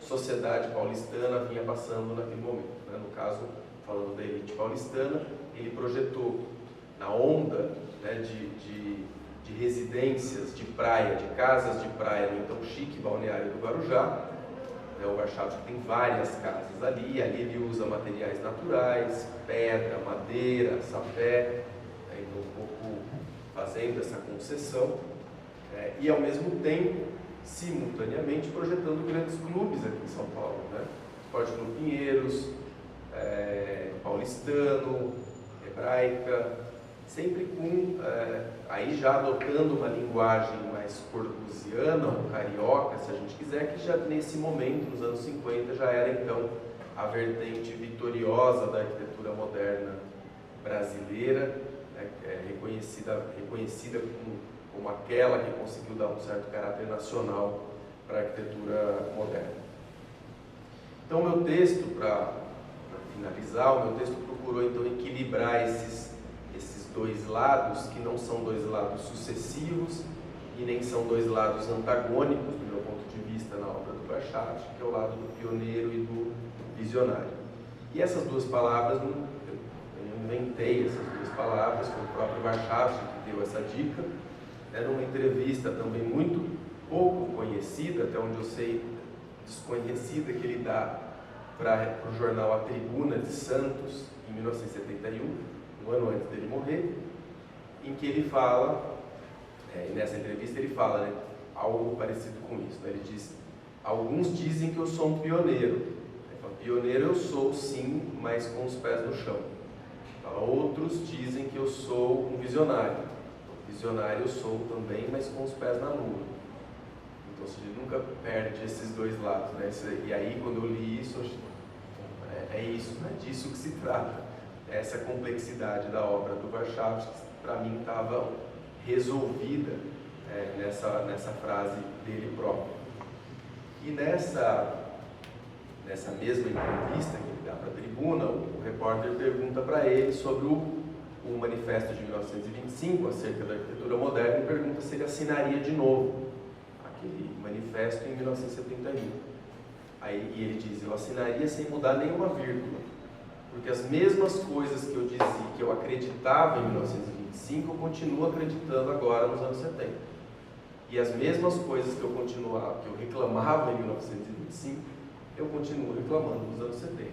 sociedade paulistana vinha passando naquele momento, né? No caso, falando da elite paulistana, ele projetou na onda, né, de residências de praia, de casas de praia no então chique balneário do Guarujá, né? O Warshawski tem várias casas ali ele usa materiais naturais, pedra, madeira, sapé, né? Então um pouco fazendo essa concessão, e ao mesmo tempo, simultaneamente, projetando grandes clubes aqui em São Paulo, né? Esporte Clube Pinheiros, Paulistano, Hebraica, sempre com, aí já adotando uma linguagem mais corbusiana ou carioca, se a gente quiser, que já nesse momento, nos anos 50, já era então a vertente vitoriosa da arquitetura moderna brasileira, né, reconhecida como aquela que conseguiu dar um certo caráter nacional para a arquitetura moderna. Então, o meu texto, para finalizar, o meu texto procurou então equilibrar esses dois lados, que não são dois lados sucessivos e nem são dois lados antagônicos, do meu ponto de vista, na obra do Warshawski, que é o lado do pioneiro e do visionário. E essas duas palavras, eu inventei essas duas palavras, foi o próprio Warshawski que deu essa dica, né, numa entrevista também muito pouco conhecida, até onde eu sei, desconhecida, que ele dá para o jornal A Tribuna de Santos, em 1971, um ano antes dele morrer, em que ele fala, e nessa entrevista ele fala, né, algo parecido com isso, né? Ele diz: alguns dizem que eu sou um pioneiro. Ele fala: pioneiro eu sou sim, mas com os pés no chão. Fala: outros dizem que eu sou um visionário. Visionário eu sou também, mas com os pés na lua. Então, se ele nunca perde esses dois lados, né? E aí, quando eu li isso, eu achei, é isso, né? Disso que se trata. Essa complexidade da obra do Warshawski, para mim, estava resolvida nessa frase dele próprio. E nessa mesma entrevista que ele dá para a Tribuna, o repórter pergunta para ele sobre o manifesto de 1925, acerca da arquitetura moderna, e pergunta se ele assinaria de novo aquele manifesto em 1971. E ele diz: eu assinaria sem mudar nenhuma vírgula, porque as mesmas coisas que eu dizia, que eu acreditava em 1925, eu continuo acreditando agora nos anos 70. E as mesmas coisas que eu reclamava em 1925, eu continuo reclamando nos anos 70.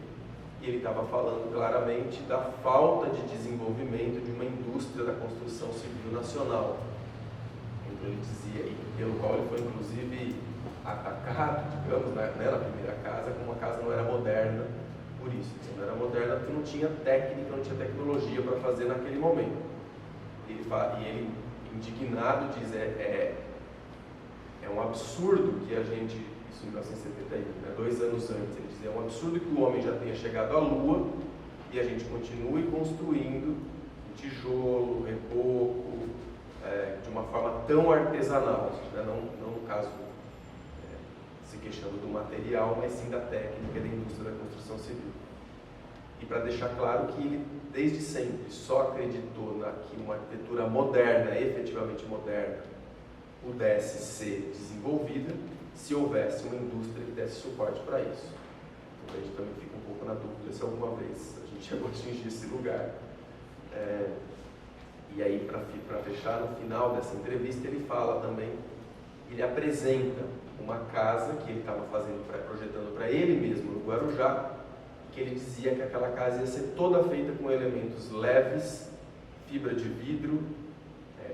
E ele estava falando claramente da falta de desenvolvimento de uma indústria da construção civil nacional. Então ele dizia, e pelo qual ele foi inclusive atacado, digamos, na primeira casa, como a casa não era moderna. Por isso, não era moderna porque não tinha técnica, não tinha tecnologia para fazer naquele momento. E ele, indignado, diz: é um absurdo que a gente, isso em 1971, né, 2 anos antes, ele diz: é um absurdo que o homem já tenha chegado à Lua e a gente continue construindo tijolo, reboco, de uma forma tão artesanal, né, não no caso se queixando do material, mas sim da técnica e da indústria da construção civil. E para deixar claro que ele, desde sempre, só acreditou que uma arquitetura moderna, efetivamente moderna, pudesse ser desenvolvida se houvesse uma indústria que desse suporte para isso. Então a gente também fica um pouco na dúvida se alguma vez a gente chegou a atingir esse lugar. E aí, para fechar, no final dessa entrevista, ele fala também, ele apresenta uma casa que ele estava projetando para ele mesmo no Guarujá, que ele dizia que aquela casa ia ser toda feita com elementos leves, fibra de vidro,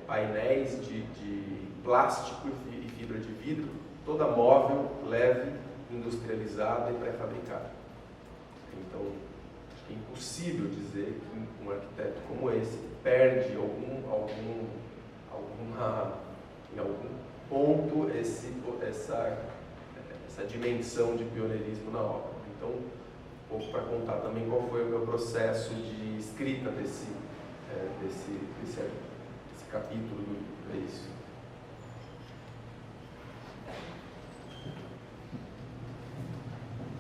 painéis de plástico e fibra de vidro, toda móvel, leve, industrializada e pré-fabricada. Então, acho que é impossível dizer que um arquiteto como esse perde em algum ponto essa dimensão de pioneirismo na obra. Então, um pouco para contar também qual foi o meu processo de escrita desse capítulo do livro. É isso.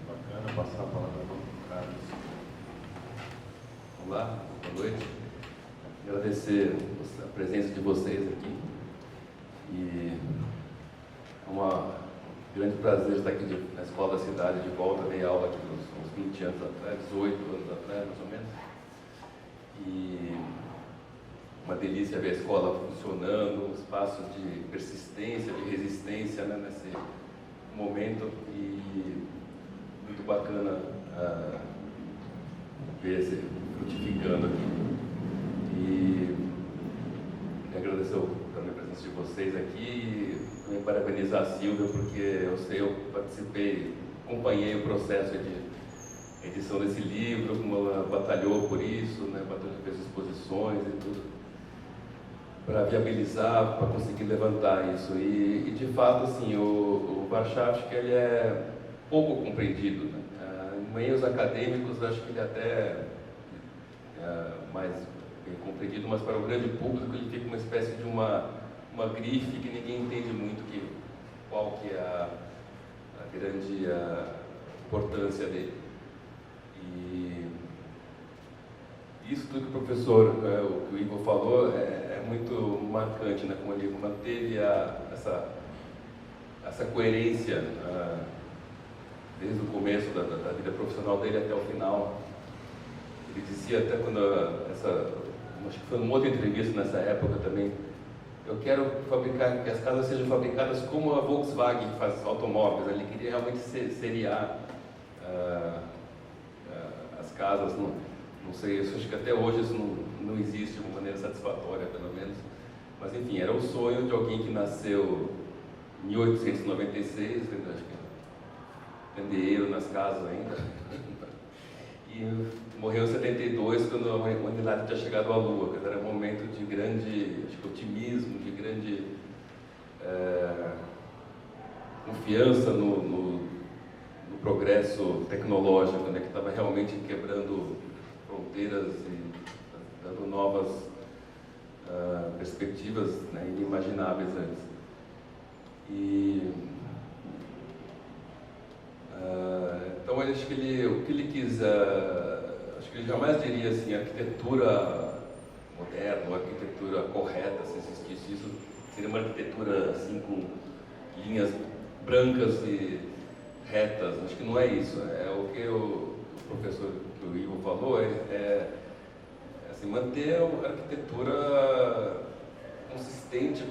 Bacana, passar a palavra para o Carlos. Olá, boa noite. Agradecer a presença de vocês aqui. E é um grande prazer estar aqui escola da cidade de volta, dei aula aqui uns 20 anos atrás, 18 anos atrás, mais ou menos. E uma delícia ver a escola funcionando, um espaço de persistência, de resistência, né, nesse momento, e muito bacana ver se frutificando aqui. E agradecer também a presença de vocês aqui e também parabenizar a Silvia, porque eu participei, acompanhei o processo de edição desse livro, como ela batalhou por isso, né, batalhou pelas exposições e tudo, para viabilizar, para conseguir levantar isso. E de fato, assim, o Warshawski, ele é pouco compreendido, né? Em meios acadêmicos, acho que ele até é mais bem compreendido, mas para o grande público ele fica uma espécie de uma grife que ninguém entende muito qual que é a grande importância dele. E isso tudo que o professor, o que o Ivo falou, é muito marcante, né? Como ele manteve essa coerência desde o começo da vida profissional dele até o final. Ele dizia até quando acho que foi numa outra entrevista nessa época também, eu quero fabricar, que as casas sejam fabricadas como a Volkswagen faz automóveis. Ele queria realmente seriar as casas. Não sei, eu acho que até hoje isso não existe de uma maneira satisfatória, pelo menos. Mas enfim, era o sonho de alguém que nasceu em 1896, acho que candeeiro nas casas ainda, e morreu em 72, quando a humanidade tinha chegado à Lua. Quer dizer, era um momento de grande, acho que, otimismo, de grande confiança no progresso tecnológico, né, que estava realmente quebrando fronteiras e dando novas perspectivas, né, inimagináveis antes. Então, eu acho que o que ele quis, acho que ele jamais diria assim, arquitetura moderna, ou arquitetura correta, se existisse isso, seria uma arquitetura assim com linhas brancas e retas. Acho que não é isso. É o que o professor, que o Ivo falou, assim, manter a arquitetura consistente,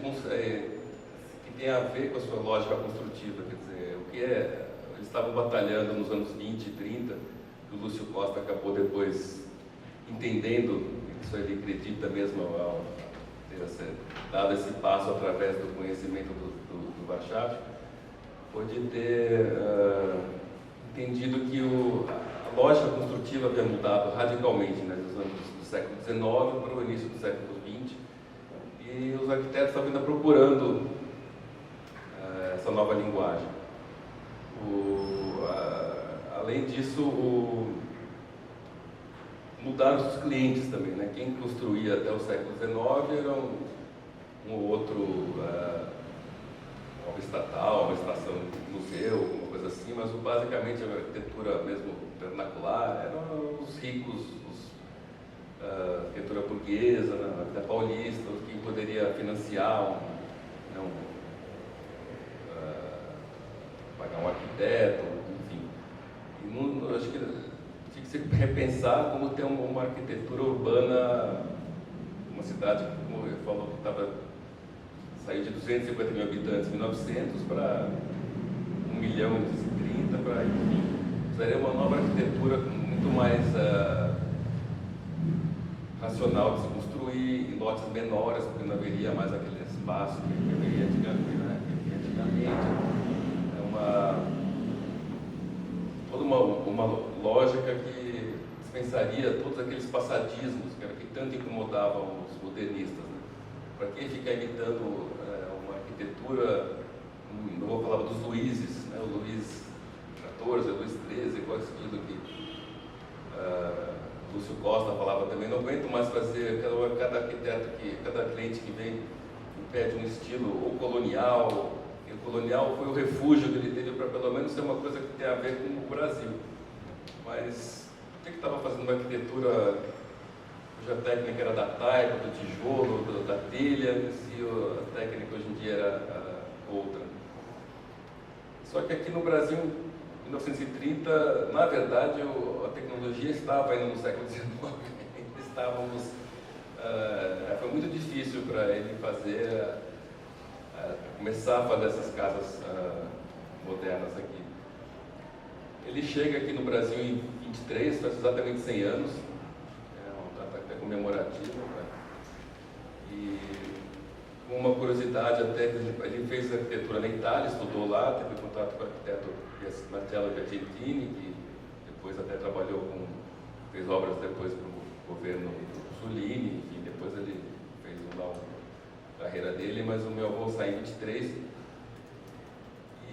que tem a ver com a sua lógica construtiva. Quer dizer, o que eles estavam batalhando nos anos 20 e 30, que o Lúcio Costa acabou depois entendendo, isso ele acredita mesmo ao ter dado esse passo através do conhecimento do Warshawski, foi de ter entendido que a lógica construtiva havia mudado radicalmente, né, dos anos do século XIX para o início do século XX, e os arquitetos estavam ainda procurando essa nova linguagem. Além disso, mudaram os clientes também, né? Quem construía até o século XIX era um ou outro obra estatal, uma estação de museu, alguma coisa assim, mas basicamente a arquitetura mesmo vernacular eram os ricos, a arquitetura burguesa, da paulista, quem poderia financiar pagar um arquiteto, enfim. E acho que tinha que se repensar como ter uma arquitetura urbana, uma cidade, como eu falou, que saiu de 250 mil habitantes em 1900 para 1.030.000, para, enfim, seria uma nova arquitetura muito mais racional de se construir, em lotes menores, porque não haveria mais aquele espaço que haveria antigamente. Toda uma lógica que dispensaria todos aqueles passadismos que tanto incomodavam os modernistas, né? Para quem ficar imitando uma arquitetura, não vou falar dos Luizes, né? O Luiz XIV, o Luiz XIII, qual é o estilo que Lúcio Costa falava também, não aguento mais fazer cada arquiteto, cada cliente que vem pede um estilo ou colonial. O colonial foi o refúgio que ele teve para pelo menos ser uma coisa que tem a ver com o Brasil. Mas o que estava fazendo uma arquitetura cuja técnica era da taipa, do tijolo, da telha, se a técnica hoje em dia era outra. Só que aqui no Brasil, 1930, na verdade, a tecnologia estava ainda no século XIX. Estávamos, foi muito difícil para ele começar a fazer essas casas modernas aqui. Ele chega aqui no Brasil em 23, faz exatamente 100 anos, uma data até comemorativa. Né? E uma curiosidade até, ele fez arquitetura na Itália, estudou lá, teve contato com o arquiteto Marcello Piacentini, que depois até fez obras depois para o governo Mussolini, enfim, depois ele fez a carreira dele, mas o meu avô saiu em 23.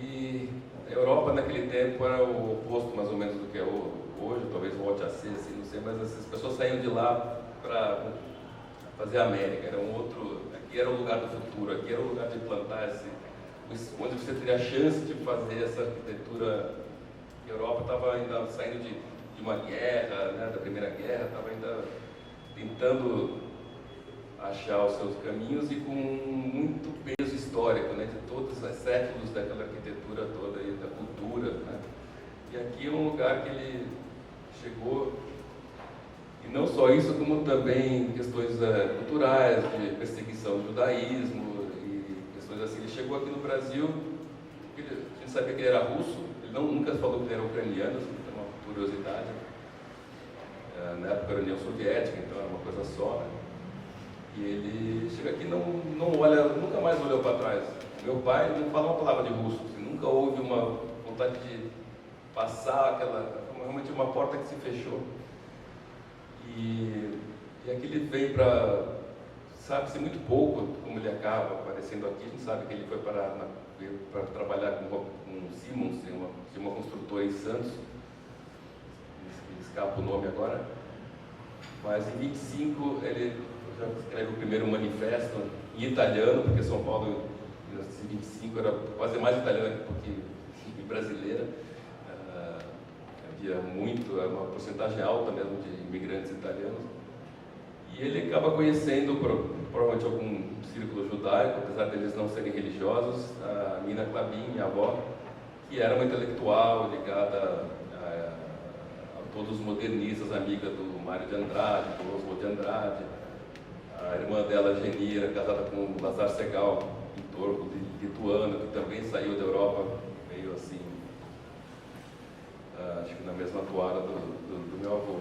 E a Europa naquele tempo era o oposto mais ou menos do que é hoje, talvez volte a ser, assim, não sei, mas as pessoas saíam de lá para fazer a América, aqui era o lugar do futuro, aqui era o lugar de plantar onde você teria a chance de fazer essa arquitetura. A Europa estava ainda saindo de uma guerra, né, da Primeira Guerra, estava ainda tentando achar os seus caminhos e com muito peso histórico, né, de todos os séculos daquela arquitetura toda aí, da cultura, né. E aqui é um lugar que ele chegou, e não só isso, como também questões culturais, de perseguição do judaísmo e questões assim. Ele chegou aqui no Brasil, a gente sabia que ele era russo, ele nunca falou que ele era ucraniano, assim, é uma curiosidade. Na época era União Soviética, então era uma coisa só, né? E ele chega aqui e nunca mais olhou para trás. Meu pai não fala uma palavra de russo, assim, nunca houve uma vontade de passar realmente uma porta que se fechou. E aqui ele veio sabe-se muito pouco como ele acaba aparecendo aqui. A gente sabe que ele veio para trabalhar com Siemens, uma construtora em Santos, me escapa o nome agora, mas em 25 ele já escreve o primeiro manifesto em italiano, porque São Paulo em 25 era quase mais italiana do que brasileira. Havia uma porcentagem alta mesmo de imigrantes italianos. E ele acaba conhecendo, provavelmente, algum círculo judaico, apesar deles não serem religiosos, a Mina Klabin, minha avó, que era uma intelectual ligada a todos os modernistas, amiga do Mário de Andrade, do Oswald de Andrade. A irmã dela, Geni, era casada com o Lazar Segal, pintor lituano, que também saiu da Europa, meio assim, acho que na mesma toada do meu avô.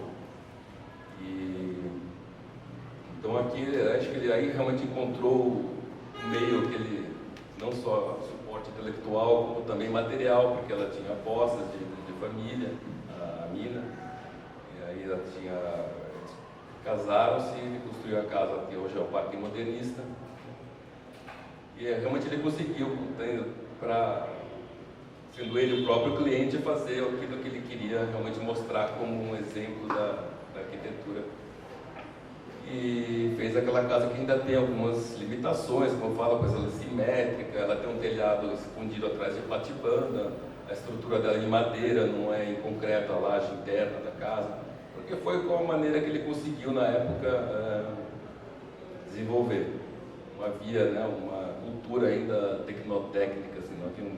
Então aqui, acho que ele aí realmente encontrou um meio que ele, não só suporte intelectual, como também material, porque ela tinha posses de família, a Mina, e aí casaram-se e ele construiu a casa que hoje é o Parque Modernista. E realmente ele conseguiu, sendo ele o próprio cliente, fazer aquilo que ele queria realmente mostrar como um exemplo da arquitetura. E fez aquela casa que ainda tem algumas limitações, como eu falo, pois ela é simétrica, ela tem um telhado escondido atrás de platibanda, a estrutura dela é em madeira, não é em concreto, a laje interna da casa, porque foi com a maneira que ele conseguiu na época desenvolver. Não havia, né, uma cultura ainda tecnotécnica, assim, não havia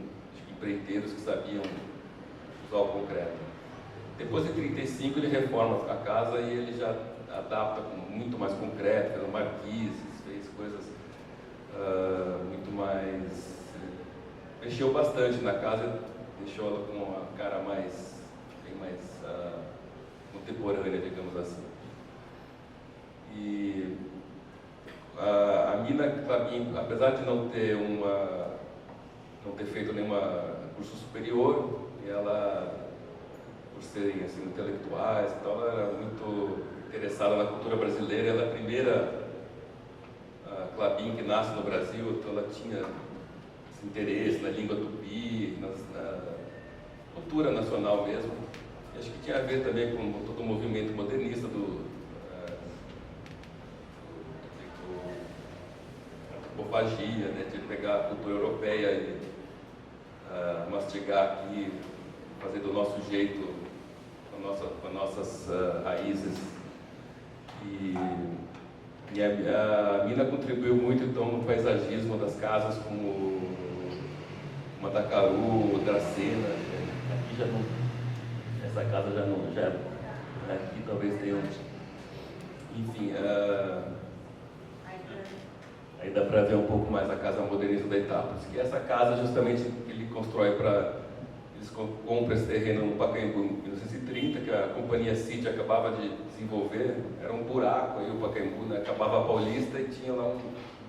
empreiteiros que sabiam usar o concreto. Depois de 35 ele reforma a casa e ele já adapta com muito mais concreto, fez marquises, fez coisas muito mais... mexeu bastante na casa, deixou ela com uma cara bem mais contemporânea, digamos assim. E a Mina Klabin, apesar de não ter feito nenhum curso superior, e ela, por serem assim, intelectuais e tal, ela era muito interessada na cultura brasileira. Ela é a primeira Klabin que nasce no Brasil, então ela tinha esse interesse na língua tupi, na cultura nacional mesmo. E acho que tinha a ver também com todo o movimento modernista antropofagia, né, de pegar a cultura europeia e mastigar aqui, fazer do nosso jeito, com as nossas raízes. E a Mina contribuiu muito então no paisagismo das casas, como Mandacaru, Dracena. aqui já não, essa casa já não, aqui talvez tenha enfim, aí dá para ver um pouco mais a casa modernista da Itápolis, que essa casa justamente ele constrói eles compram esse terreno no Pacaembu em 1930, que a companhia City acabava de desenvolver, era um buraco aí o Pacaembu, né? Acabava a Paulista e tinha lá um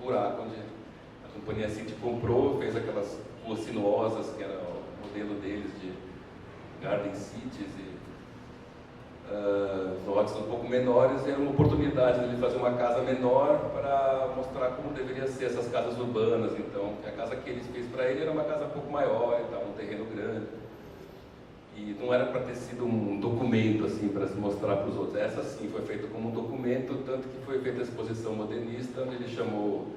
buraco onde a companhia City comprou, fez aquelas ruas sinuosas, que era o modelo deles de Garden Cities, e lotes um pouco menores, e era uma oportunidade de ele fazer uma casa menor para mostrar como deveria ser essas casas urbanas. Então, a casa que eles fez para ele era uma casa um pouco maior, e tal, um terreno grande. E não era para ter sido um documento assim para se mostrar para os outros. Essa sim foi feita como um documento, tanto que foi feita a exposição modernista, onde ele chamou o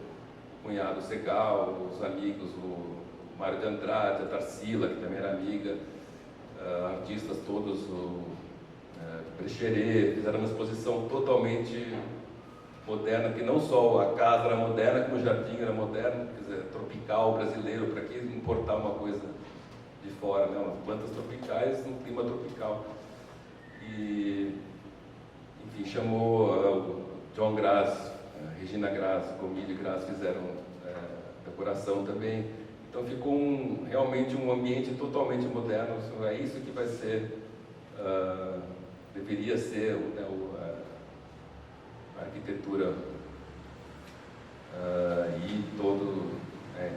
cunhado Segal, os amigos, o Mário de Andrade, a Tarsila, que também era amiga, artistas todos, o Brecheret, fizeram uma exposição totalmente moderna, que não só a casa era moderna, como o jardim era moderno, quer dizer, tropical, brasileiro, para que importar uma coisa de fora, né? Umas plantas tropicais num clima tropical. E, enfim, chamou o John Graz, Regina Graz, Comílio Graz fizeram decoração também. Então ficou realmente um ambiente totalmente moderno. É isso que vai ser, deveria ser, né, a arquitetura e todo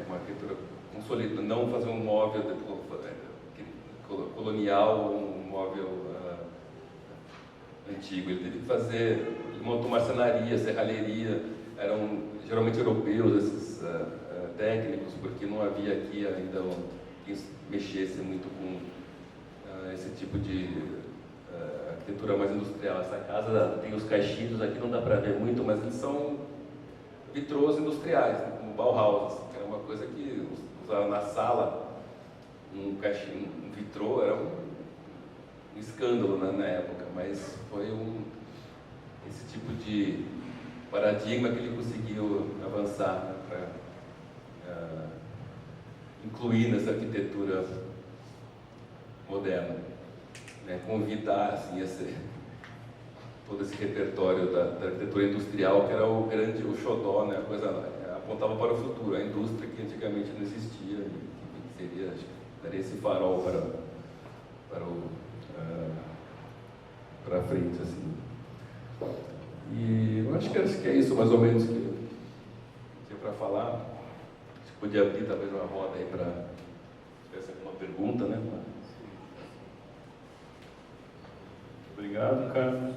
uma arquitetura consolidada, não fazer um móvel colonial, um móvel antigo. Ele teve que fazer, ele montou marcenaria, serralheria, eram geralmente europeus esses técnicos, porque não havia aqui ainda quem mexesse muito com esse tipo de arquitetura mais industrial. Essa casa tem os caixilhos, aqui não dá para ver muito, mas eles são vitrôs industriais, né, como Bauhaus, que era uma coisa que usava na sala, um vitrô era um escândalo, né, na época, mas foi esse tipo de paradigma que ele conseguiu avançar, né, para incluir nessa arquitetura moderna, né, convidar assim, todo esse repertório da arquitetura industrial, que era o xodó, né, a coisa apontava para o futuro, a indústria que antigamente não existia, que seria, daria esse farol para frente, assim. E eu acho que é isso mais ou menos que eu tinha para falar. Acho que podia abrir talvez uma roda aí para se tivesse alguma pergunta, né? Obrigado, Carlos.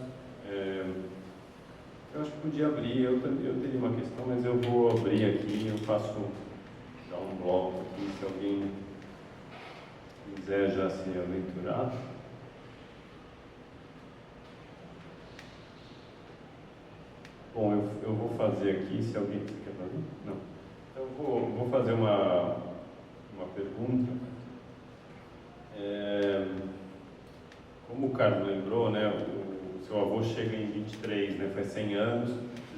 Eu acho que podia abrir, eu teria uma questão, mas eu vou abrir aqui, eu faço já um bloco aqui, se alguém quiser já se aventurar. Bom, eu vou fazer aqui, se alguém quer fazer? Não. Então eu vou fazer uma pergunta. Como o Carlos lembrou, né, o seu avô chega em 23, né, faz 100 anos,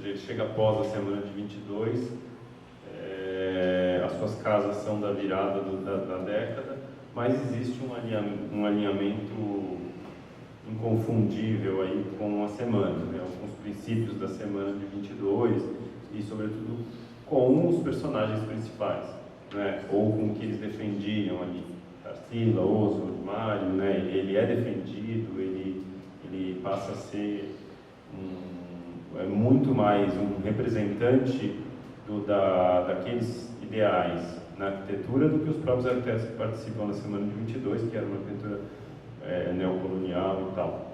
ele chega após a semana de 22, as suas casas são da virada da década, mas existe um alinhamento inconfundível aí com a semana, né, com os princípios da semana de 22 e, sobretudo, com os personagens principais, né, ou com o que eles defendiam ali. Tarsila, Oswald, Mário, né, ele é defendido, ele passa a ser muito mais um representante daqueles ideais na arquitetura do que os próprios arquitetos que participam da Semana de 22, que era uma arquitetura neocolonial e tal.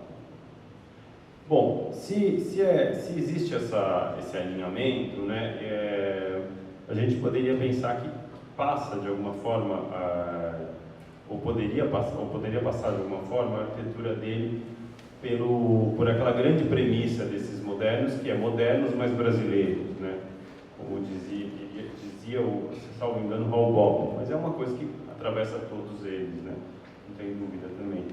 Bom, se existe esse alinhamento, né, a gente poderia pensar que passa de alguma forma ou poderia passar de alguma forma a arquitetura dele por aquela grande premissa desses modernos, que é modernos, mas brasileiros, né? Como dizia se salvo engano, Raul Bobble, mas é uma coisa que atravessa todos eles, né? Não tem dúvida também.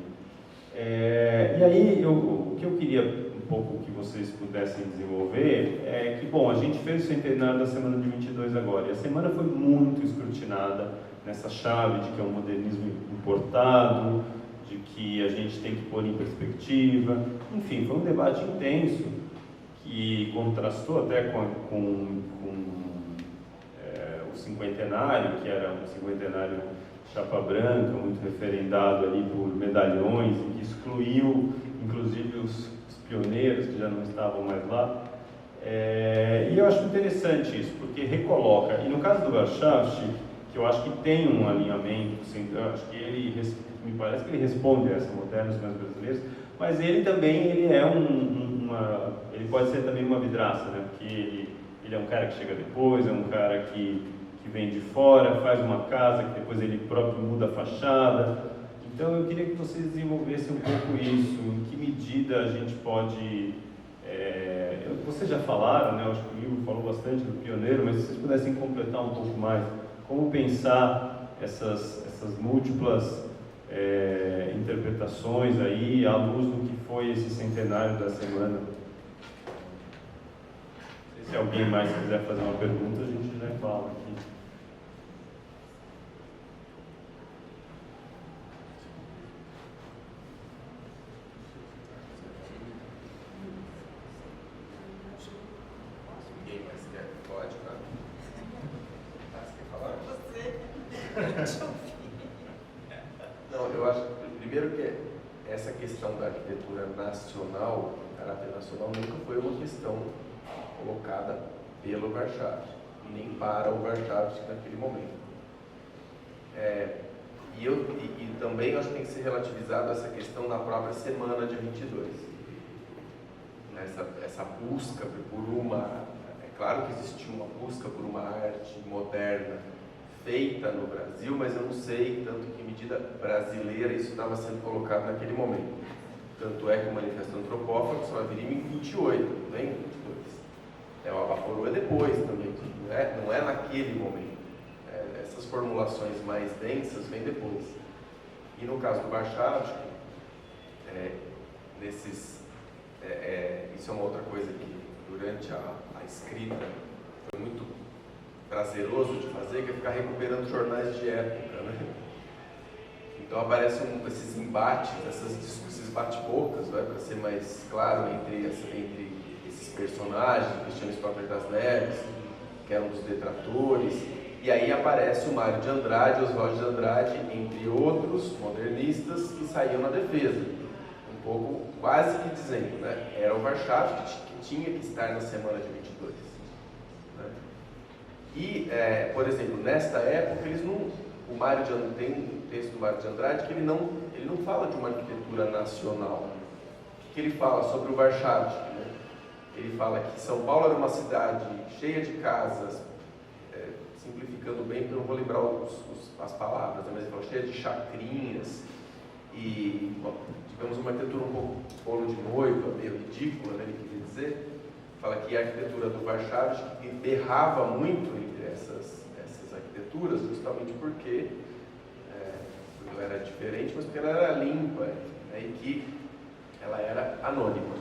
E aí, o que eu queria um pouco que vocês pudessem desenvolver é que, bom, a gente fez o centenário da Semana de 22 agora, e a semana foi muito escrutinada nessa chave de que é um modernismo importado, de que a gente tem que pôr em perspectiva. Enfim, foi um debate intenso que contrastou até com o cinquentenário, que era um cinquentenário chapa branca, muito referendado ali por medalhões, e que excluiu, inclusive, os pioneiros que já não estavam mais lá. E eu acho interessante isso, porque recoloca, e no caso do Warszawski, que eu acho que tem um alinhamento, assim, eu acho que me parece que ele responde a essa modernos mais brasileiros, mas ele também ele pode ser também uma vidraça, né? Porque ele é um cara que chega depois, é um cara que vem de fora, faz uma casa, que depois ele próprio muda a fachada. Então eu queria que vocês desenvolvessem um pouco isso, em que medida a gente pode... vocês já falaram, né? Eu acho que o livro falou bastante do pioneiro, mas se vocês pudessem completar um pouco mais, como pensar essas múltiplas interpretações aí, à luz do que foi esse centenário da semana. Se alguém mais quiser fazer uma pergunta, a gente já fala aqui. Ninguém mais quer? Pode, cara. Você quer falar? Não, eu acho, primeiro que essa questão da arquitetura nacional, caráter nacional, nunca foi uma questão colocada pelo Warszawski, nem para o Warszawski naquele momento. E também acho que tem que ser relativizado essa questão na própria semana de 22. Essa busca por uma... É claro que existiu uma busca por uma arte moderna feita no Brasil, mas eu não sei tanto que medida brasileira isso estava sendo colocado naquele momento. Tanto é que o Manifesto Antropófago só vai vir em 28, não é em 22. O Abaporu é depois também, não é naquele momento. Essas formulações mais densas vêm depois. E no caso do Warszawski, isso é uma outra coisa que durante a escrita foi muito prazeroso de fazer, que é ficar recuperando jornais de época, né? Então aparecem esses embates, esses bate-bocas, para ser mais claro, entre esses personagens, Cristiano Stocker das Neves, que eram dos detratores, e aí aparece o Mário de Andrade, Oswaldo de Andrade, entre outros modernistas que saíam na defesa, um pouco quase que dizendo, né? Era o Warszawski que tinha que estar na semana de 22. Né? E, por exemplo, nesta época, o Mário de Andrade, tem um texto do Mário de Andrade que ele não fala de uma arquitetura nacional. O que ele fala sobre o Warszawski? Né? Ele fala que São Paulo era uma cidade cheia de casas, simplificando bem, porque eu não vou lembrar as palavras, mas ele fala cheia de chacrinhas e, digamos, uma arquitetura um pouco bolo de noiva, meio ridícula, né, ele queria dizer. Fala que a arquitetura do Warszawski berrava muito entre essas arquiteturas, justamente porque ela era diferente, mas porque ela era limpa, né, e que ela era anônima.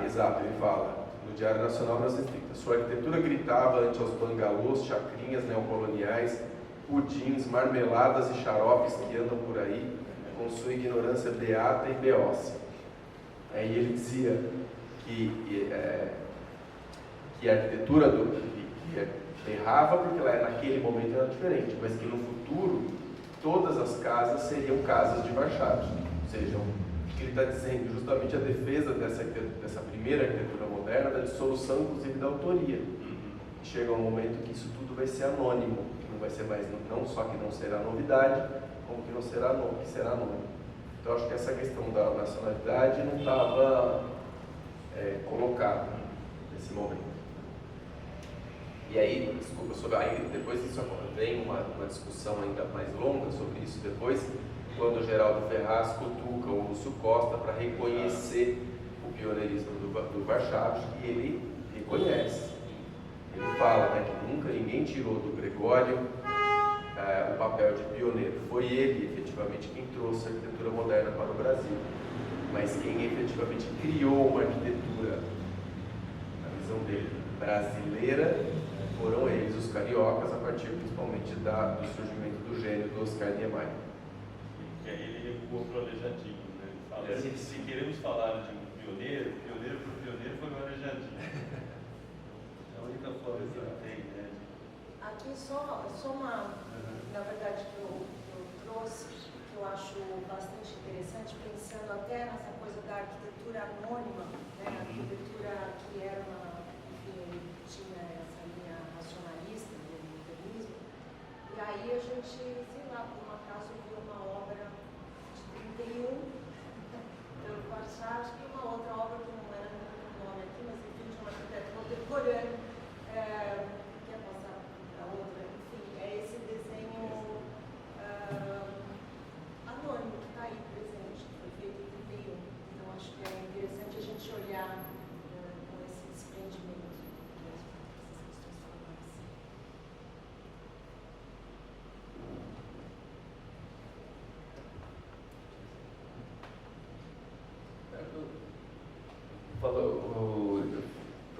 Exato, ele fala no Diário Nacional das Escritas. Sua arquitetura gritava ante os bangalôs, chacrinhas neocoloniais, pudins, marmeladas e xaropes que andam por aí, com sua ignorância beata e beócia. Aí ele dizia que a arquitetura que errava porque ela naquele momento era diferente, mas que no futuro todas as casas seriam casas de Warszawski. Ou seja, o que ele está dizendo justamente a defesa dessa primeira arquitetura moderna, da dissolução inclusive da autoria. Chega um momento que isso tudo vai ser anônimo, que não vai ser mais, não só que não será novidade, como que não será que será anônimo. Então acho que essa questão da nacionalidade não estava colocada nesse momento. E aí, desculpa, depois disso vem uma discussão ainda mais longa sobre isso depois, quando o Geraldo Ferraz cutuca o Lúcio Costa para reconhecer o pioneirismo do Warszawski, e ele reconhece. Ele fala, né, que ninguém tirou do Gregório o papel de pioneiro. Foi ele, efetivamente, quem trouxe a arquitetura moderna para o Brasil. Mas quem efetivamente criou uma arquitetura, na visão dele, brasileira, foram eles, os cariocas, a partir principalmente do surgimento do gênio do Oscar Niemeyer. E aí ele recuou para o Aleijadinho, né? Ele fala, se queremos falar de um pioneiro foi o Aleijadinho. É a única forma que ele tem, né? Aqui só uma, na verdade, que eu trouxe, que eu acho bastante interessante, pensando até nessa coisa da arquitetura anônima, né? A arquitetura que era enfim, tinha essa linha racionalista do modernismo, e aí a gente, sei lá, por um acaso viu uma obra de 31, pelo Warchavchik, acho que uma outra obra que não era muito nome aqui, mas enfim, de um arquiteto contemporâneo, quer passar para outra, enfim, é esse desenho anônimo que está aí presente, que foi feito em 31. Então acho que é interessante a gente olhar com esse desprendimento mesmo, essas questões formais.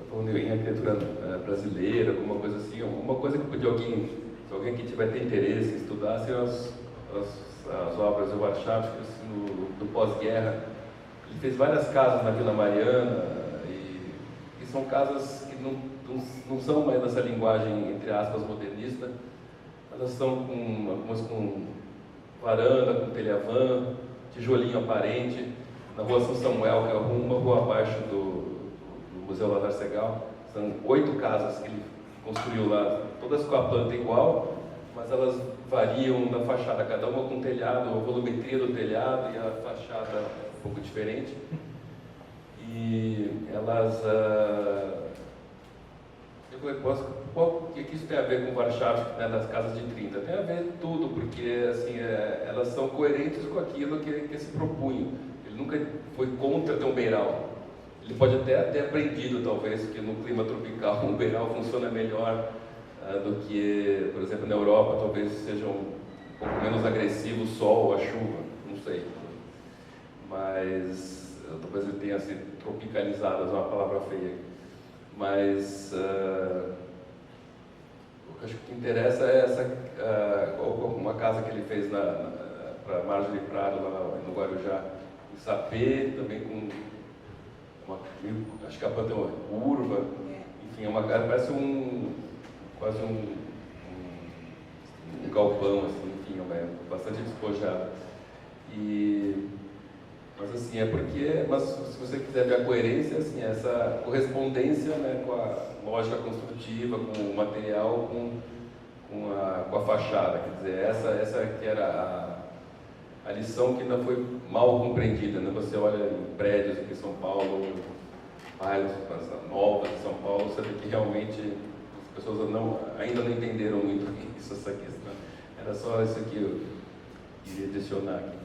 Falando em arquitetura brasileira, alguma coisa assim, uma coisa que podia se alguém que tiver interesse em estudar, são as obras do Warchavchik assim, do pós-guerra. Ele fez várias casas na Vila Mariana, e são casas que não são mais nessa linguagem, entre aspas, modernista. Elas são algumas com varanda, com telha-vã, tijolinho aparente. Na rua São Samuel, que é uma rua abaixo do Museu Lazar Segal, são 8 casas que ele construiu lá, todas com a planta igual, mas elas variam na fachada, cada uma com telhado, a volumetria do telhado e a fachada um pouco diferente. E elas... o que isso tem a ver com Warchavchik, né, das casas de 30? Tem a ver tudo, porque assim, elas são coerentes com aquilo que se propunham. Ele nunca foi contra ter um beiral. Ele pode até ter aprendido, talvez, que no clima tropical um beiral funciona melhor do que, por exemplo, na Europa, talvez seja um pouco menos agressivo o sol ou a chuva, não sei. Mas talvez ele tenha se tropicalizado, é uma palavra feia. Mas o que eu acho que interessa é uma casa que ele fez para Marjorie Prado, lá no Guarujá, em Sapê, também com acho que a planta é uma curva, enfim, parece quase um galpão, assim, enfim, bastante despojado. Mas assim, mas se você quiser ver a coerência, assim, essa correspondência, né, com a lógica construtiva, com o material, com a fachada, quer dizer, essa que era a lição que ainda foi mal compreendida, né? Você olha em prédios aqui em São Paulo, bairros novos de São Paulo, você vê que realmente as pessoas ainda não entenderam muito essa questão. Era só isso que eu queria adicionar aqui.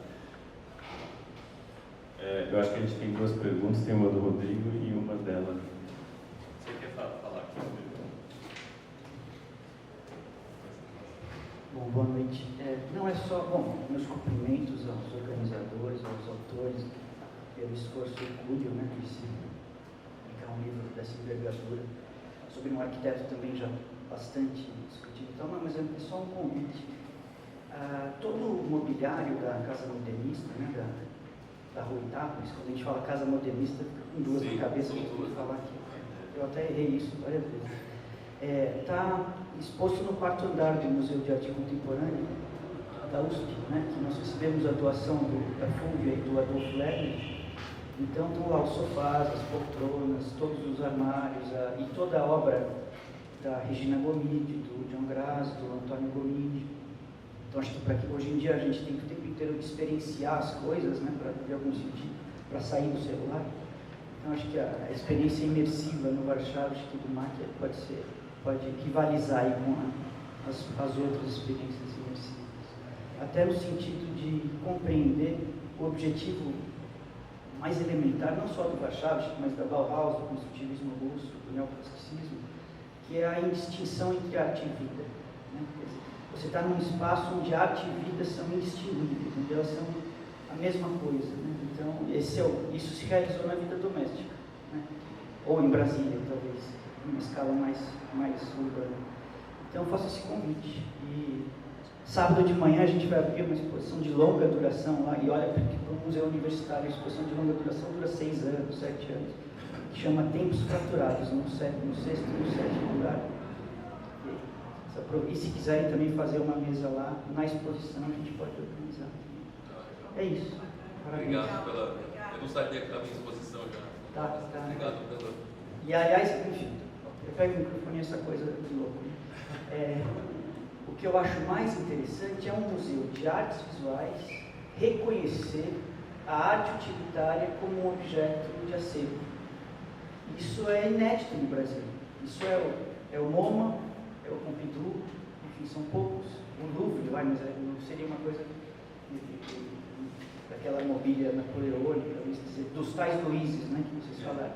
Eu acho que a gente tem 2 perguntas, tem uma do Rodrigo e uma dela. Você quer falar aqui, Rodrigo? Bom, boa noite. Não é só, meus cumprimentos aos organizadores, aos autores, pelo esforço hercúleo, né, de se publicar um livro dessa envergadura, sobre um arquiteto também já bastante discutido, então, mas é só um convite. Todo o mobiliário da Casa Modernista, né, da Rua Itápolis, quando a gente fala Casa Modernista, fica com 2 na cabeça, que eu vou falar aqui. Eu até errei isso várias vezes. Está exposto no 4º andar do Museu de Arte Contemporânea da USP, né, que nós recebemos a doação da Fúvia e do Adolfo Lerner. Então estão lá os sofás, as poltronas, todos os armários, e toda a obra da Regina Gomide, do John Graz, do Antônio Gomide. Então acho que hoje em dia a gente tem que o tempo inteiro experienciar as coisas, né, de algum sentido, para sair do celular. Então acho que a experiência imersiva no Warchavchik do MAC pode equivalizar aí com as outras experiências imersivas. Até no sentido de compreender o objetivo mais elementar, não só do Warchavchik, mas da Bauhaus, do construtivismo russo, do neoplasticismo, que é a indistinção entre arte e vida. Né? Você está num espaço onde arte e vida são indistinguíveis, onde elas são a mesma coisa. Né? Então, isso se realizou na vida doméstica, né? Ou em Brasília, talvez. numa escala mais urbana. Então eu faço esse convite. E sábado de manhã a gente vai abrir uma exposição de longa duração lá, e olha, porque para o museu universitário a exposição de longa duração dura 6 anos, 7 anos, que chama Tempos Fraturados, no 6º e no 7º lugar. E se quiserem também fazer uma mesa lá, na exposição a gente pode organizar. É isso. Parabéns. Obrigado pela... Eu não sabia que estava em exposição já. Tá. Obrigado pela... E aliás, enfim, eu pego o microfone e essa coisa de louco. O que eu acho mais interessante é um museu de artes visuais reconhecer a arte utilitária como um objeto de acervo. Isso é inédito no Brasil. Isso é o MoMA, é o Pompidou, enfim, são poucos. O Louvre, mas não seria uma coisa daquela mobília napoleônica, dos tais Luizes, né, que vocês falaram.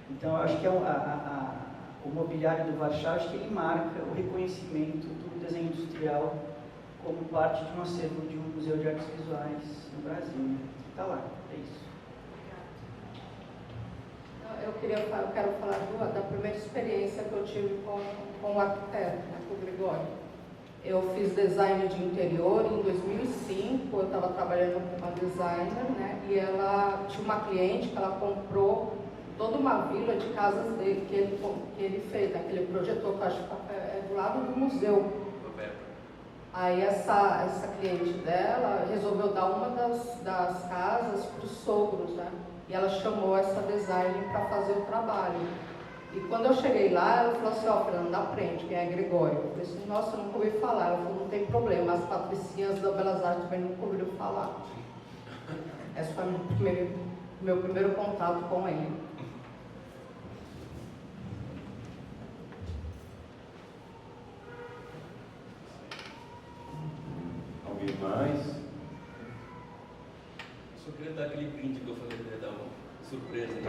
Então, eu acho que o mobiliário do Warschau, acho que ele marca o reconhecimento do desenho industrial como parte de um acervo de um museu de artes visuais no Brasil. Está lá, é isso. Eu quero falar da primeira experiência que eu tive com o arquiteto, com o Gregório. Eu fiz design de interior em 2005, eu estava trabalhando com uma designer, né, e ela tinha uma cliente que ela comprou toda uma vila de casas dele, que ele fez, né, que ele projetou, que eu acho que é do lado do museu. Aí essa cliente dela resolveu dar uma das casas para os sogros, né? E ela chamou essa designer para fazer o trabalho. E quando eu cheguei lá, ela falou assim, Fernanda, aprende, quem é Gregório? Eu falei assim, nossa, eu nunca ouvi falar. Ela falou, não tem problema, as patricinhas da Belas Artes também nunca ouviram falar. Esse foi meu primeiro contato com ele. Alguém mais? Só queria dar aquele print que eu falei, dar uma surpresa aí.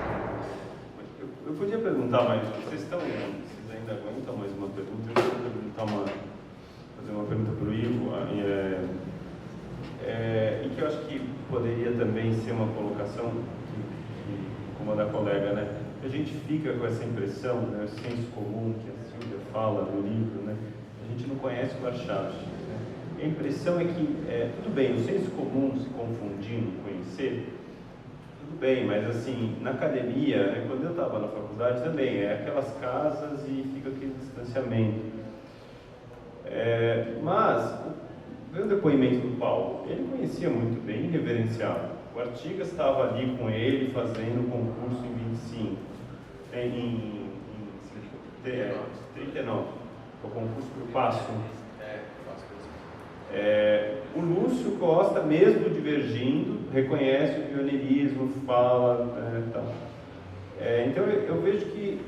Eu podia perguntar, mas vocês ainda aguentam mais uma pergunta? Eu queria fazer uma pergunta para o Ivo, e que eu acho que poderia também ser uma colocação, como a da colega, né? A gente fica com essa impressão, né, o senso comum que a Silvia fala no livro, né? A gente não conhece o Warschau. Né? A impressão é que, tudo bem, o senso comum se confundindo, conhecer, tudo bem, mas assim, na academia, né, quando eu estava na faculdade também, aquelas casas e fica aquele distanciamento. Mas, o depoimento do Paulo, ele conhecia muito bem e reverenciava. O Artigas estava ali com ele fazendo o concurso em 25, em 39, o concurso para o Passo. O Lúcio Costa, mesmo divergindo, reconhece o pioneirismo, fala, tal. Então eu vejo que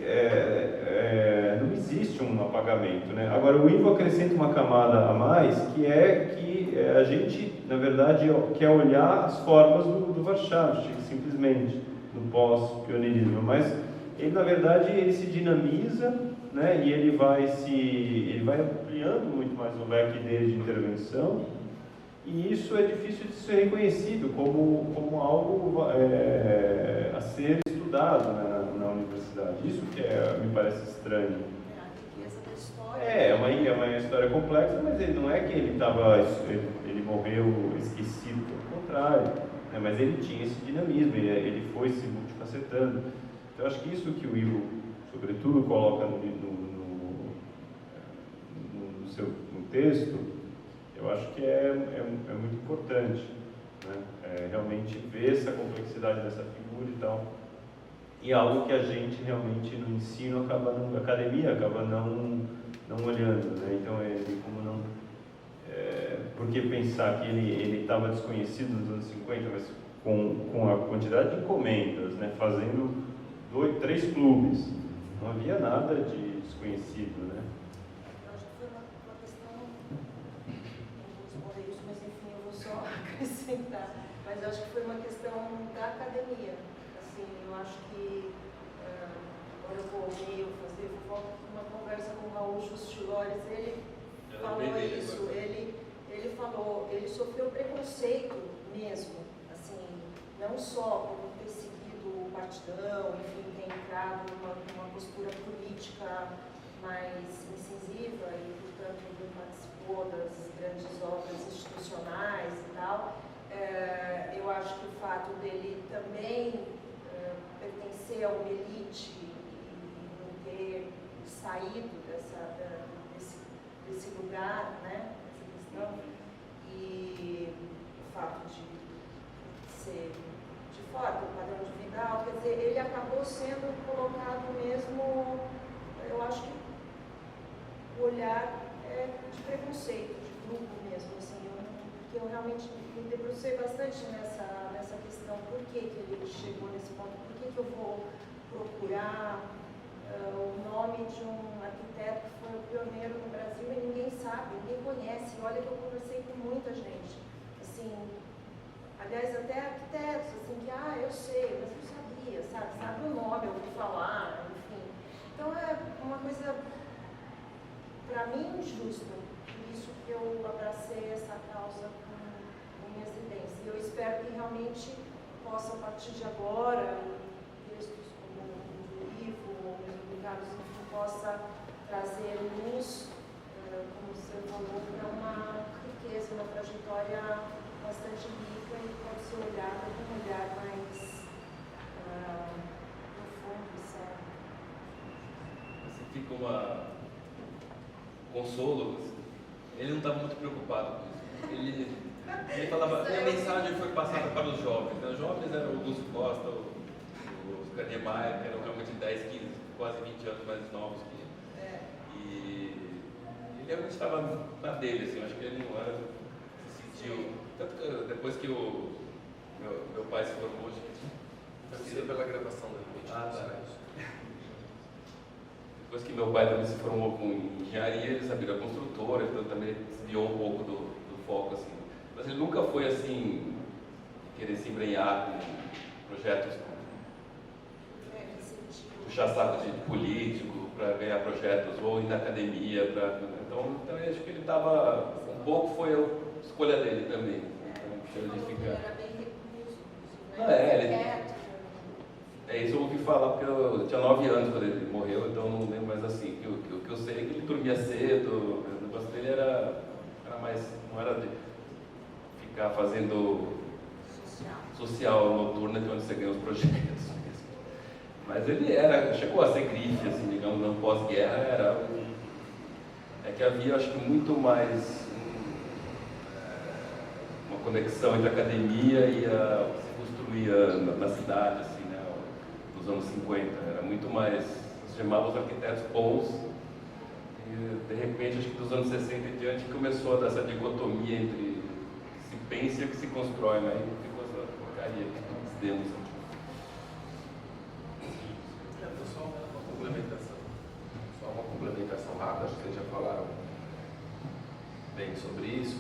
não existe um apagamento, né? Agora o Ivo acrescenta uma camada a mais, que a gente, na verdade, quer olhar as formas do Warschau, simplesmente, no pós-pioneirismo, mas ele, na verdade, ele se dinamiza, né? E ele vai ampliando muito mais o leque dele de intervenção, e isso é difícil de ser reconhecido como algo a ser estudado, né, na universidade. Isso que me parece estranho. É uma história complexa, mas ele não é que ele morreu esquecido, pelo contrário, né, mas ele tinha esse dinamismo, ele foi se multifacetando. Então, acho que isso que o Ivo, sobretudo, coloca no texto, eu acho que é muito importante, né? Realmente ver essa complexidade dessa figura e tal, e algo que a gente realmente no ensino na academia acaba não olhando, né? Então, porque pensar que ele estava desconhecido nos anos 50, mas com a quantidade de encomendas, né? Fazendo 3 clubes, não havia nada de desconhecido, né? Acrescentar, mas eu acho que foi uma questão da academia. Assim, eu acho que agora eu vou meio fazer uma conversa com o Raul Justilores, ele falou isso, ele falou, ele sofreu preconceito mesmo, assim, não só por ter seguido o partidão, enfim, tem entrado numa postura política mais incisiva e, portanto, ele participou das grandes obras institucionais e tal. Eu acho que o fato dele também pertencer a uma elite e não ter saído desse lugar, né, dessa questão, e o fato de ser de fora do padrão de vida alto, quer dizer, ele acabou sendo colocado mesmo, eu acho que o olhar de preconceito, de grupo mesmo, assim, porque eu realmente me debrucei bastante nessa questão, por que ele chegou nesse ponto, por que eu vou procurar o nome de um arquiteto que foi o pioneiro no Brasil e ninguém sabe, ninguém conhece. Olha que eu conversei com muita gente, assim, aliás, até arquitetos, assim, que, eu sei, mas não sabia, sabe o nome, eu ouvi falar, enfim. Então é uma coisa, para mim, injusta. Por isso que eu abracei essa causa com minhas ideias. E eu espero que realmente possa, a partir de agora, textos como o do Ivo, ou mesmo do Carlos, enfim, possa trazer luz, como você falou, para uma riqueza, uma trajetória bastante rica e pode ser olhada com um olhar mais profundo e sério. Assim, fica consolo. Ele não estava muito preocupado com isso. Ele falava, a mensagem foi passada para os jovens. Os jovens eram o Augusto Costa, o Cademaia, que eram realmente 10, 15, quase 20 anos mais novos que ele. E ele realmente estava na dele, assim, eu acho que ele não era, se sentiu. Tanto que depois que meu pai se formou, pela gravação da gente. Depois que meu pai também se formou com engenharia, ele sabia da construtora, então também desviou um pouco do foco, assim. Mas ele nunca foi, assim, querer se embrenhar com projetos, puxar saco de político para ganhar projetos, ou ir na academia. Então eu acho que ele estava, um pouco foi a escolha dele também. Então, Ele era bem recluso, ele... Isso eu ouvi falar porque eu tinha 9 anos quando ele morreu, então não lembro mais assim. O que eu sei é que ele dormia cedo, o negócio dele era mais, não era de ficar fazendo social noturna, que é onde você ganha os projetos. Mas ele chegou a ser grife, assim, digamos, no pós-guerra, é que havia, acho que, muito mais uma conexão entre a academia e se construía na cidade, assim, nos anos 50, era muito mais, se chamava os arquitetos bons, e de repente, acho que dos anos 60 em diante, começou a dar essa dicotomia entre o que se pensa e o que se constrói, né? E ficou essa porcaria que nós temos aqui. Só uma complementação rápida, acho que vocês já falaram bem sobre isso,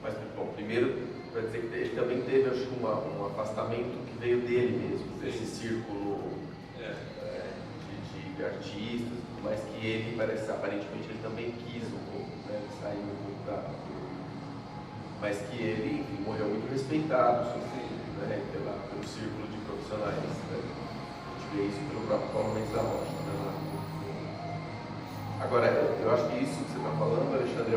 mas, bom, primeiro, para dizer que ele também teve, acho que, um afastamento que veio dele mesmo, desse círculo de artistas, mas que ele, aparentemente, ele também quis um pouco, né, sair um pouco mas que ele, enfim, morreu muito respeitado, né, pelo círculo de profissionais, né. A gente vê isso pelo próprio Paulo Mendes da Rocha, né. Agora, eu acho que isso que você está falando, Alexandre,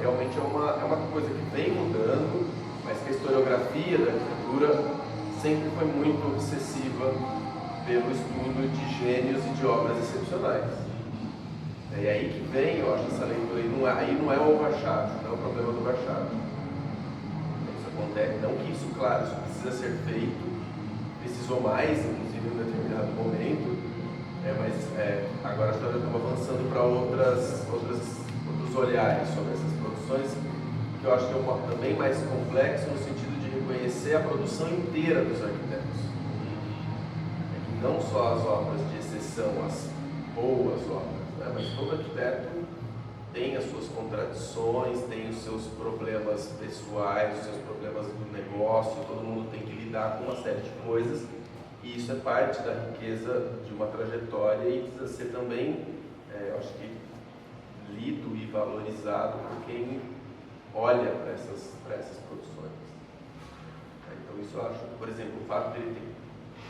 realmente é uma coisa que vem mudando, mas que a historiografia da arquitetura sempre foi muito obsessiva pelo estudo de gênios e de obras excepcionais. E aí que vem, eu acho, essa leitura, aí não é o overshadow, não é o problema do overshadow. Isso acontece, não que isso, claro, isso precisa ser feito, precisou mais, inclusive, em um determinado momento, mas agora a história estava avançando para outros olhares sobre essas produções, que eu acho que é também mais complexo no sentido de reconhecer a produção inteira dos arquitetos. Não só as obras de exceção, as boas obras, né? Mas todo arquiteto tem as suas contradições, tem os seus problemas pessoais, os seus problemas do negócio, todo mundo tem que lidar com uma série de coisas, e isso é parte da riqueza de uma trajetória e precisa ser também, eu acho que, lido e valorizado por quem olha para essas produções. Então isso eu acho, por exemplo, o fato dele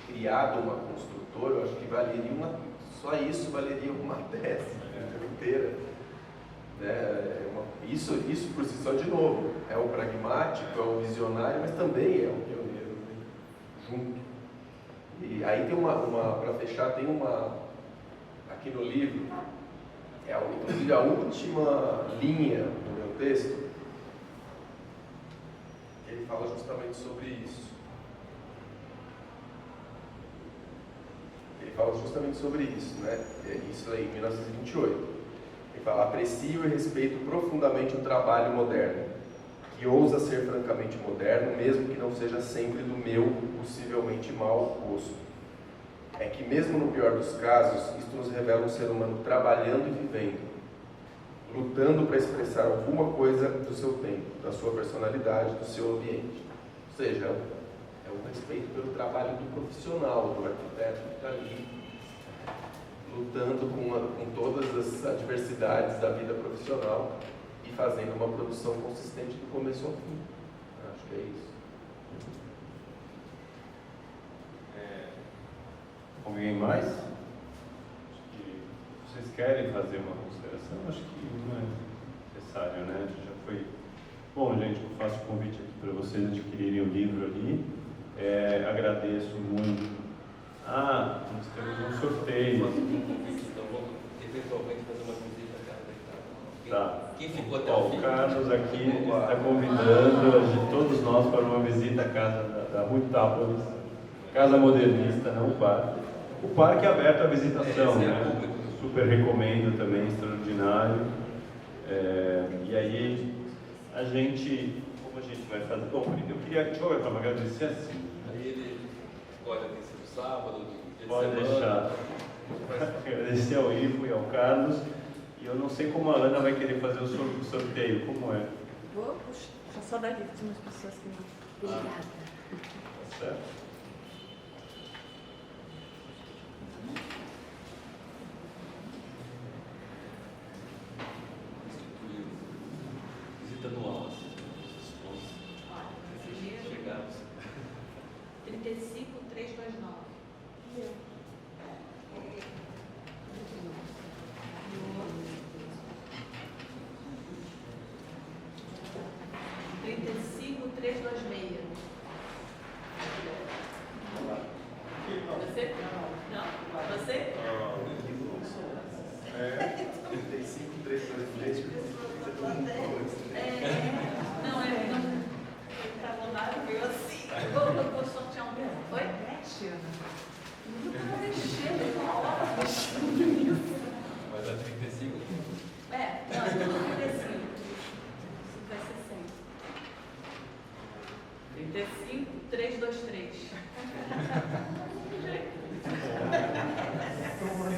ter criado uma construtora, eu acho que valeria só isso valeria uma tese inteira. Né? Isso por si só, de novo, é o pragmático, é o visionário, mas também é o pioneiro, né? Junto. E aí tem para fechar, tem aqui no livro, inclusive a última linha do meu texto, ele fala justamente sobre isso. Ele fala justamente sobre isso, né? Isso aí, em 1928. Ele fala: aprecio e respeito profundamente o trabalho moderno, que ousa ser francamente moderno, mesmo que não seja sempre do meu possivelmente mau gosto. É que mesmo no pior dos casos, isto nos revela um ser humano trabalhando e vivendo, lutando para expressar alguma coisa do seu tempo, da sua personalidade, do seu ambiente. Ou seja, é o respeito pelo trabalho do profissional, do arquiteto que está ali, lutando com todas as adversidades da vida profissional e fazendo uma produção consistente do começo ao fim. Acho que é isso. Alguém mais? Vocês querem fazer uma consideração? Acho que não é necessário, né? Já foi. Bom, gente, eu faço o convite aqui para vocês adquirirem o livro ali. Agradeço muito. Nós temos um sorteio. Então vamos eventualmente fazer uma visita à casa da Tá. Quem ficou até o fim? O Carlos aqui está convidando todos nós para uma visita à casa da Rua Itápolis, casa modernista, não o parque. O parque é aberto à visitação, né? Super recomendo também, extraordinário. E aí, como a gente vai fazer? Bom, eu queria, deixa eu agradecer assim. Aí ele escolhe a missa do sábado, do dia Pode de semana. deixar. Agradecer ao Ivo e ao Carlos. E eu não sei como a Ana vai querer fazer o sorteio, como é? Vou puxar só daqui, que tem umas pessoas que não. Obrigada. Tá certo? Visita anual, assim. Chegamos. 35329. Você? Não? Você? 35, 3, 2, 3. Não. Tá bom, veio assim. Vou sortear um mesmo. Oi? Não tava mexendo, uma hora mexendo nisso. Vai dar 35? Não, 35. Vai ser 100. 35, 3, 2, 3.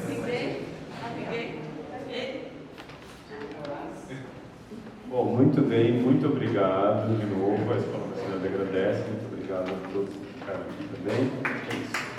Ninguém? Bom, muito bem, muito obrigado de novo. A Escola Nacional agradece, muito obrigado a todos que ficaram aqui também. É isso.